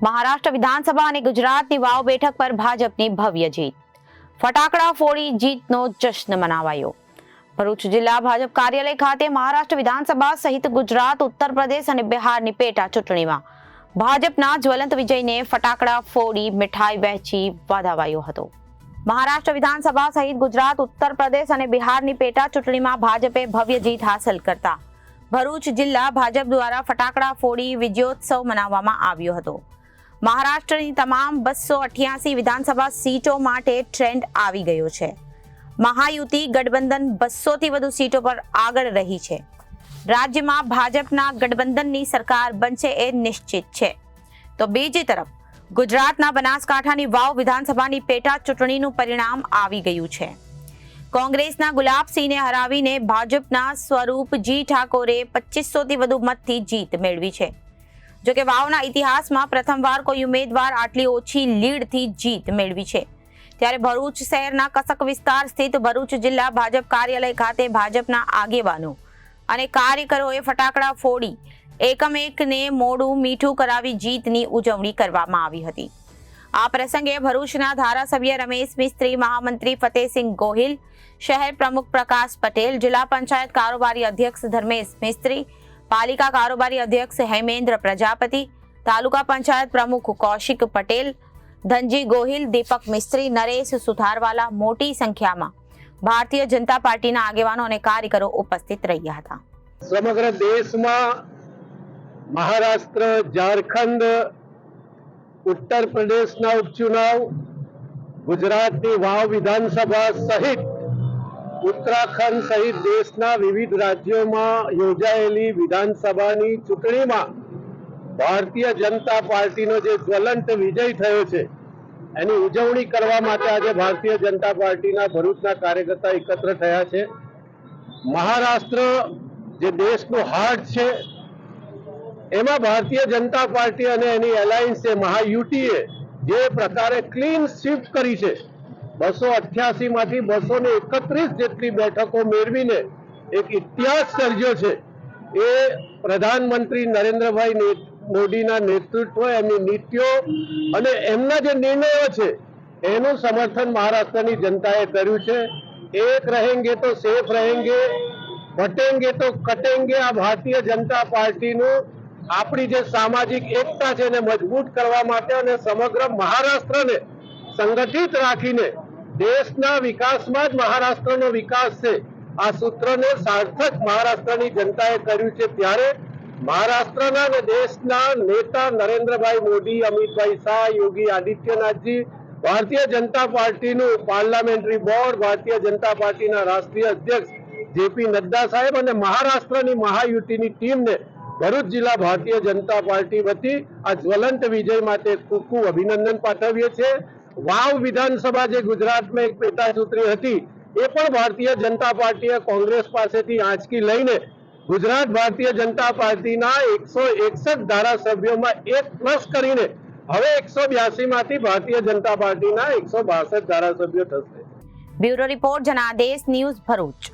મહારાષ્ટ્ર વિધાનસભા અને ગુજરાતની વાવ બેઠક પર ભાજપની ભવ્ય જીત. ફટાકડા ફોડી જીતનો જશ્ન મનાવાયો. ભરૂચ જિલ્લા ભાજપ કાર્યાલય ખાતે મહારાષ્ટ્ર વિધાનસભા સહિત ગુજરાત, ઉત્તર પ્રદેશ અને બિહારની પેટા ચૂંટણીમાં ભાજપના જ્વલંત વિજયને ફટાકડા ફોડી મીઠાઈ વહેંચી વધાવાયો હતો. મહારાષ્ટ્ર વિધાનસભા સહિત ગુજરાત, ઉત્તર પ્રદેશ અને બિહારની પેટા ચૂંટણીમાં ભાજપે ભવ્ય જીત હાંસલ કરતા ભરૂચ જિલ્લા ભાજપ દ્વારા ફટાકડા ફોડી વિજયોત્સવ મનાવવામાં આવ્યો હતો. મહારાષ્ટ્રની તમામ 288 વિધાનસભા સીટો માટે ટ્રેન્ડ આવી ગયો છે. મહાયુતિ ગઠબંધન 200 થી વધુ સીટો પર આગળ રહી છે. રાજ્યમાં ભાજપના ગઠબંધનની સરકાર બનશે એ નિશ્ચિત છે. તો બીજી તરફ ગુજરાતના બનાસકાંઠાની વાવ વિધાનસભાની પેટા ચૂંટણીનું પરિણામ આવી ગયું છે. કોંગ્રેસના ગુલાબસિંહને હરાવીને ભાજપના સ્વરૂપજી ઠાકોરે 2500 થી વધુ મતથી જીત મેળવી છે. જોકે વાવના ઇતિહાસમાં પ્રથમવાર કોઈ ઉમેદવાર આટલી ઓછી લીડથી જીત મેળવી છે. ત્યારે ભરૂચ શહેરના કસક વિસ્તાર સ્થિત ભરૂચ જિલ્લા ભાજપ કાર્યાલય ખાતે ભાજપના આગેવાનો અને કાર્યકરોએ ફટાકડા ફોડી એકમેકને મોઢું મીઠું કરાવી જીતની ઉજવણી કરવામાં આવી હતી. આ પ્રસંગે ભરૂચના ધારાસભ્ય રમેશ મિસ્ત્રી, મહામંત્રી ફતેહસિંહ ગોહિલ, શહેર પ્રમુખ પ્રકાશ પટેલ, જિલ્લા પંચાયત કારોબારી અધ્યક્ષ ધર્મેશ મિસ્ત્રી, પાલિકા કારોબારી અધ્યક્ષ હેમેન્દ્ર પ્રજાપતિ, તાલુકા પંચાયત પ્રમુખ કૌશિક પટેલ, ધનજી ગોહિલ, દીપક મિસ્ત્રી, નરેશ સુથારવાલા મોટી સંખ્યામાં ભારતીય જનતા પાર્ટીના આગેવાનો અને કાર્યકરો ઉપસ્થિત રહ્યા હતા. સમગ્ર દેશમાં મહારાષ્ટ્ર, ઝારખંડ, ઉત્તર પ્રદેશના ઉપચુનાવ, ગુજરાતની વાવ વિધાનસભા સહિત ઉત્તરાખંડ સહિત દેશના વિવિધ રાજ્યોમાં યોજાયેલી વિધાનસભાની ચૂંટણીમાં ભારતીય જનતા પાર્ટીનો જે જ્વલંત વિજય થયો છે એની ઉજવણી કરવા માટે આજે ભારતીય જનતા પાર્ટીના ભરૂચના કાર્યકર્તા એકત્ર થયા છે. મહારાષ્ટ્ર જે દેશનું હાર્ટ છે એમાં ભારતીય જનતા પાર્ટી અને એની એલાયન્સે મહાયુતિએ જે પ્રકારે ક્લીન સ્વીપ કરી છે, 288 માંથી 231 જેટલી બેઠકો મેળવીને એક ઇતિહાસ સર્જ્યો છે. એ પ્રધાનમંત્રી નરેન્દ્રભાઈ મોદીના નેતૃત્વ, એમની નીતિઓ અને એમના જે નિર્ણયો છે એનું સમર્થન મહારાષ્ટ્રની જનતાએ કર્યું છે. એક રહેંગે તો સેફ રહેંગે, બટેંગે તો કટેંગે. આ ભારતીય જનતા પાર્ટીનું આપણી જે સામાજિક એકતા છે એને મજબૂત કરવા માટે અને સમગ્ર મહારાષ્ટ્રને સંગઠિત રાખીને દેશના વિકાસમાં જ મહારાષ્ટ્રનો વિકાસ છે, આ સૂત્રને સાર્થક મહારાષ્ટ્રની જનતાએ કર્યું છે. ત્યારે મહારાષ્ટ્રના અને દેશના નેતા નરેન્દ્રભાઈ મોદી, અમિતભાઈ શાહ, યોગી આદિત્યનાથજી, ભારતીય જનતા પાર્ટીનું પાર્લામેન્ટરી બોર્ડ, ભારતીય જનતા પાર્ટીના રાષ્ટ્રીય અધ્યક્ષ જેપી નડ્ડા સાહેબ અને મહારાષ્ટ્રની મહાયુતિની ટીમને ભરૂચ જિલ્લા ભારતીય જનતા પાર્ટી વતી આ જ્વલંત વિજય માટે ખૂબ ખૂબ અભિનંદન પાઠવીએ છીએ. વાવ વિધાનસભા જે ગુજરાતમાં એક પેટા ચૂંટણી હતી એ પણ ભારતીય જનતા પાર્ટીએ કોંગ્રેસ પાસેથી આંચકી લઈને ગુજરાત ભારતીય જનતા પાર્ટીના 161 ધારાસભ્યોમાં 1+ કરીને હવે 182 માંથી ભારતીય જનતા પાર્ટીના 162 ધારાસભ્યો થશે. Bureau report, Janadesh news, Bharuch.